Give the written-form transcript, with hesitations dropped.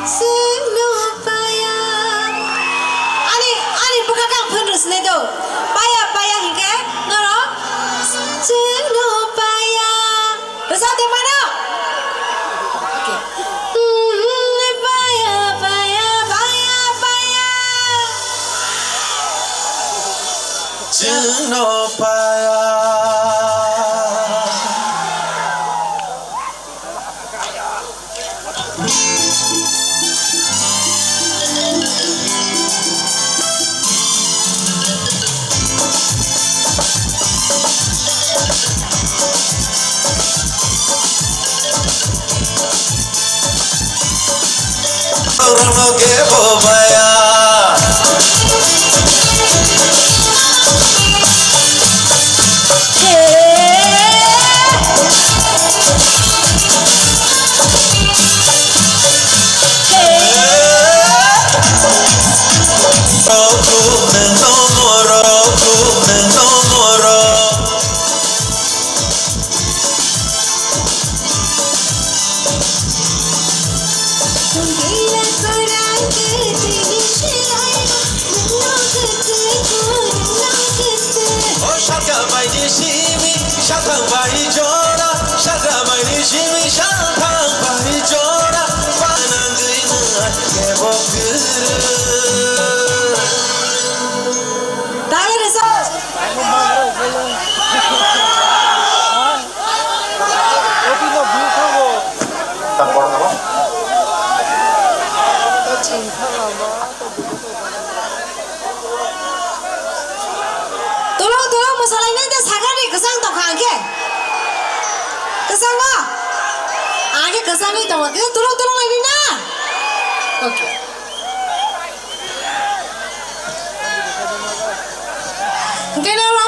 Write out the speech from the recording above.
Senopaya. Ani buka kang penerus nedo. Paya hingga noro. Senopaya. Resah di mana? Oke. Paya. Senopaya. Rono ke bobaya. Dale resah. Tolong masalahnya dia sangat ni kesang tak angke. Kesang apa? Angke kesang ni tak angke. Tolong lagi na. Oke. Kenapa?